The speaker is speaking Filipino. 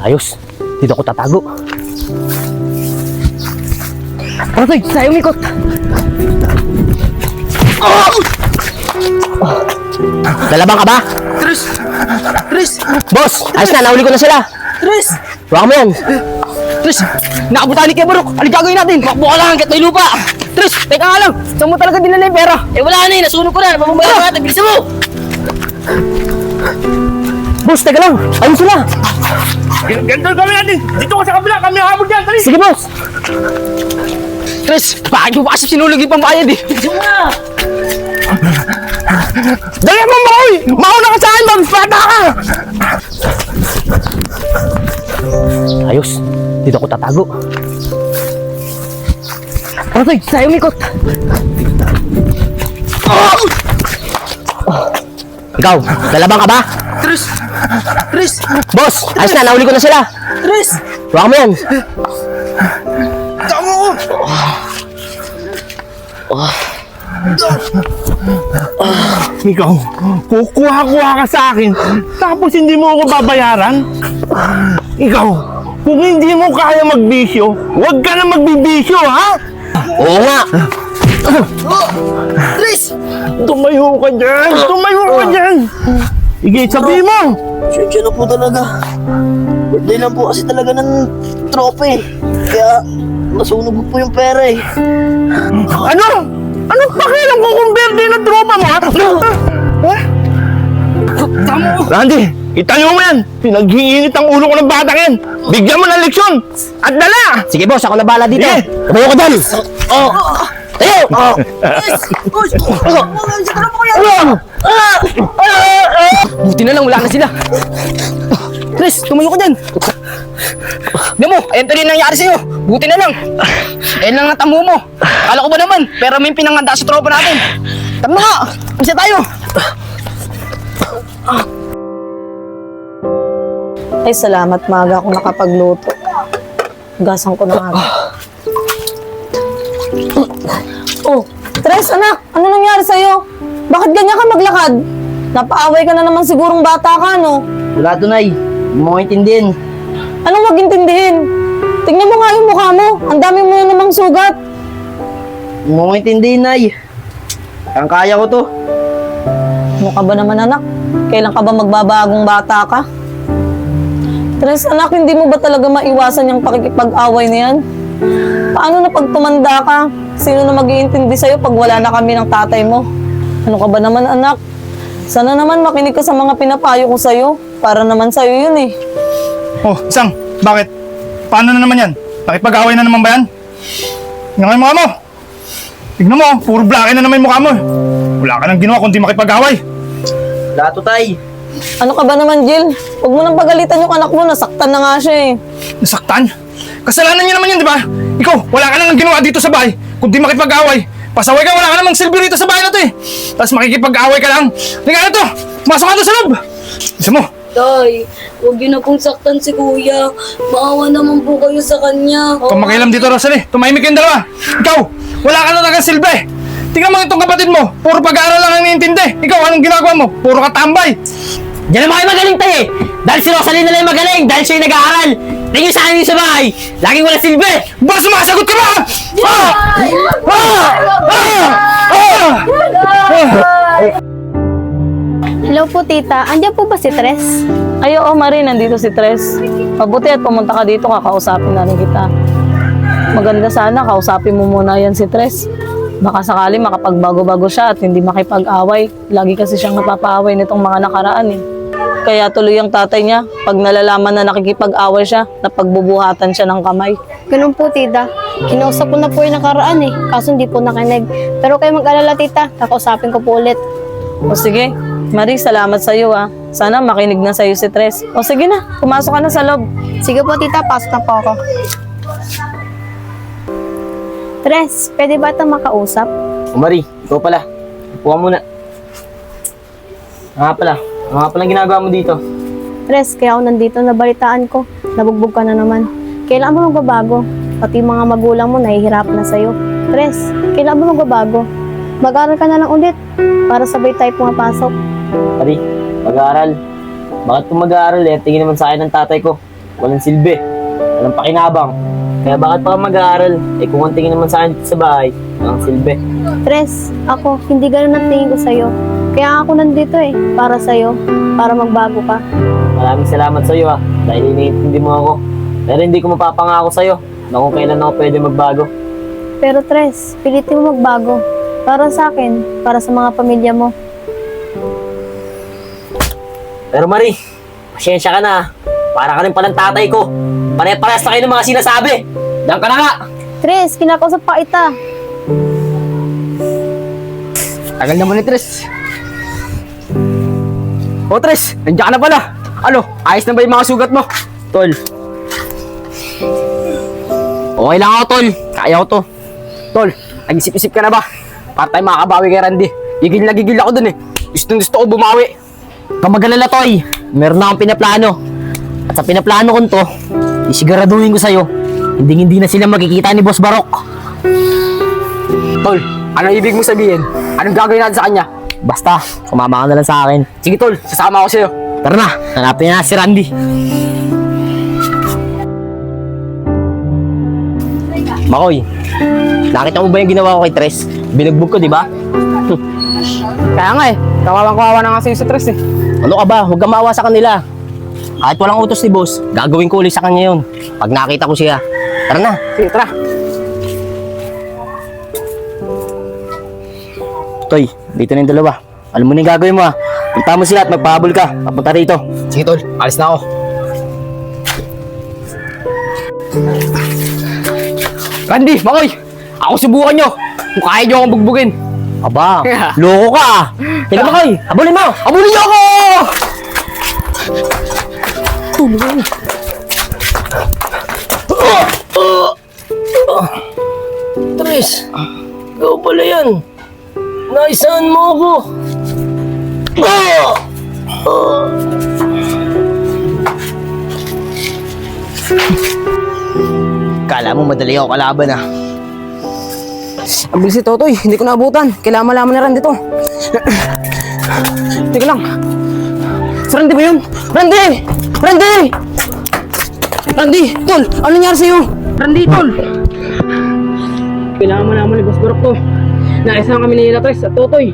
Ayos, dito ako tatago. Toy, tayo umikot. Lalabang ka ba? Tres! Tres! Boss, ayos na, nahuli ko na sila. Tres! Huwag mo yan. Tres! Nakabutani kay Barok! Ano gagawin natin? Makbo ka lang hanggat may lupa! Tres! Teka nga lang! Saan mo talaga dinala yung pera? Eh wala na eh! Nasunog ko na! Napapambayan natin! Bilisan mo! Boss, teka lang. Ayun sila. Ganito kami natin! Dito ka sa kabila! Kami habol dyan! Dali! Sige, boss. Tres! Bakit mo pa kasi sinulog yung pambayad eh? Bilisan mo na! Dali mo Makoy! Mauna ka sa akin! Magpata ka! Ayos, dito ako tatago. Toy, tayo umikot. Ikaw, lalabang ka ba? Tres! Tres! Boss, ayos na, nahuli ko na sila. Tres! Huwag mo yan. Tama ko! Ikaw, kukuha-kuha ka sa akin, tapos hindi mo ako babayaran? Ikaw, kung hindi mo kaya magbisyo, huwag ka na magbibisyo, ha? Oo nga. Tres! Tumayo ka dyan! Tumayo ka dyan! Sige, sabi mo! Siya na po talaga. Birthday lang po kasi talaga ng tropa eh. Kaya nasunog po yung pera eh. Ano? Anong pakialam ko kung birthday ng tropa mo, ha? Tama ko! Randy, itayo mo yan! Pinaghiinit ang ulo ko ng batang yan! Bigyan mo ng leksyon! At dala! Sige, boss, ako na bahala dito. Sige. Tumayo ka dyan. Oh! Tayo. Buti na lang, wala na sila. Tres, tumayo ka dyan. Diyan mo, ayan tuloy nangyari sa'yo. Buti na lang. Ayan lang natamo mo. Akala ko ba naman, pero may pinanganda sa tropa natin. Tama nga, isa tayo. Ay, salamat maaga ako nakapagluto. Gasan ko na nga. Oh, Tres, anak, ano nangyari sa'yo? Bakit ganyan ka maglakad? Napaaway ka na naman sigurong bata ka, no? Wala to, Nay. Hindi mo intindihin. Anong magintindihin? Tingnan mo nga yung mukha mo. Ang dami mo na namang sugat. Hindi mo intindihin, Nay. Ang kaya ko to. Ano ka ba naman, anak? Kailan ka ba magbabagong bata ka? Tres, anak, hindi mo ba talaga maiwasan yung pakikipag-away na yan? Paano na pag tumanda ka? Sino na mag-iintindi sa'yo pag wala na kami ng tatay mo? Ano ka ba naman, anak? Sana naman makinig ka sa mga pinapayo ko sa'yo. Para naman sa'yo yun eh. Oh, Isang, bakit? Paano na naman yan? Nakipag-away na naman ba yan? Tingnan mo yung mukha mo! Tignan mo, puro blake na naman yung mukha mo. Wala ka nang ginawa kundi makipag-away. Wala to, Tay. Ano ka ba naman, Jill? Huwag mo nang pagalitan yung anak mo. Nasaktan na nga siya eh. Nasaktan? Kasalanan niya naman yan, di ba? Ikaw, wala ka nang ginawa dito sa bahay kundi makipag-away. Pasaway ka, wala ka namang silbi rito sa bahay na to eh. Tapos makikipag-away ka lang. Tingnan na to! Pumasok ka to sa loob! Isa mo! Tay, huwag yun na pong saktan si Kuya. Maawa naman po kayo sa kanya. Kung makialam dito, Rosalie, tumahimik kayong dalawa. Ikaw, wala ka na talagang silbi. Tingnan mo itong kapatid mo, puro pag-aaral lang ang iniintindi. Ikaw, anong ginagawa mo? Puro ka tambay. Diyan naman kayo magaling tayo eh. Dahil si Rosalie na lang yung magaling. Dahil siya yung nag-aaral. Tingin sa akin sa bahay. Laging wala silbi. Ba, sumasagot ka ba? Hello po, tita. Andiyan po ba si Tres? Ay, oo, Marie, nandito si Tres. Mabuti at pumunta ka dito, kakausapin na rin kita. Maganda sana, kausapin mo muna yan si Tres. Baka sakali makapagbago-bago siya at hindi makipag-away. Lagi kasi siyang napapaaway nitong mga nakaraan eh. Kaya tuloy ang tatay niya, pag nalalaman na nakikipag-away siya, napagbubuhatan siya ng kamay. Ganun po, tita. Kinausap ko na po yung nakaraan eh. Kaso hindi po nakinig. Pero kayo mag-alala, tita. Kakausapin ko po ulit. O sige, Marie, salamat sa iyo ah. Sana makinig na sa iyo si Tres. O sige na, pumasok ka na sa loob. Sige po, tita. Pasok na po ako. Tres, pwede ba itong makausap? O Marie, ikaw pala. Upo ka muna. Ano nga pala ginagawa mo dito? Tres, kaya ako nandito, nabalitaan ko. Nabugbog ka na naman. Kailan mo magbabago? Pati mga magulang mo nahihirap na sa'yo. Tres, kailan mo magbabago? Mag-aaral ka na lang ulit para sabay tayo pumapasok. Marie, mag-aaral. Bakit kung mag-aaral eh? Tingin naman sa akin ng tatay ko. walang silbi, walang pakinabang. Kaya bakit pa mag-aaral? Eh kung ang tingin naman sa akin dito sa bahay, walang silbi. Tres, ako, hindi ganun ang tingin ko sa'yo. Kaya ako nandito para sa'yo, para magbago ka. Maraming salamat sa iyo dahil iniintindi mo ako. Pero hindi ko mapapangako sa iyo na kung kailan ako pwede magbago. Pero Tres, pilitin mo magbago. Para sa akin, para sa mga pamilya mo. Pero Marie, pasensya ka na. Para ka rin palang tatay ko. Pare-parehas na kayo ng mga sinasabi. Diyan ka na nga. Tres, kinakausap pa kita. Tagal naman ni Tres. O Tres, nandiyan ka na pala. Ano, ayos na ba yung mga sugat mo? Tol. Okay lang ako, Tol. Kaya ko to. Tol, nag-isip-isip ka na ba? Para tayo makakabawi kay Randy. Gigil na gigil ako dun eh. Gusto ko bumawi. Kamagalala, Toy. Meron na akong pinaplano. At sa pinaplano ko to, isiguraduhin ko sa'yo, hindi na sila makikita ni Boss Barok. Tol, ano ibig mo sabihin? Anong gagawin natin sa kanya? Basta, sumama ka na lang sa akin. Sige, Tol, sasama ako sa'yo. Tara na, hanapin na si Randy. Makoy, nakita mo ba yung ginawa ko kay Tres? Binugbog ko, di ba? Kaya nga kawawang-kawawa na nga sa'yo sa Tres eh. Ano ka ba? Huwag kang maawa sa kanila. Kahit walang utos ni boss, gagawin ko ulit sa kanya yun. Pag nakita ko siya. Tara na. Sige, tara. Toy, dito na yung dalawa. Alam mo na yung gagawin mo ha. Punta mo sila at magpahabol ka. Papunta rito. Sige, Tol, alis na ako. Randy, Makoy, ako subukan nyo. Kung kaya nyo akong bugbugin. Aba, loko ka ah. Teka Makoy, habulin mo. Abulin niyo ako! Tres, ikaw pala yan. Naisahan mo ako. Kala mo madali ako kalaban ah. Ang bilis si Totoy, hindi ko naabutan. Kailangan malaman na Randy to. Teka lang. Si Randy ba yun? Randy! Randy! Randy! Tol! Ano nangyari sa'yo? Randy, Tol! Kailangan malaman ni Boss Barok to. Naisahan kami ni Latres at Totoy.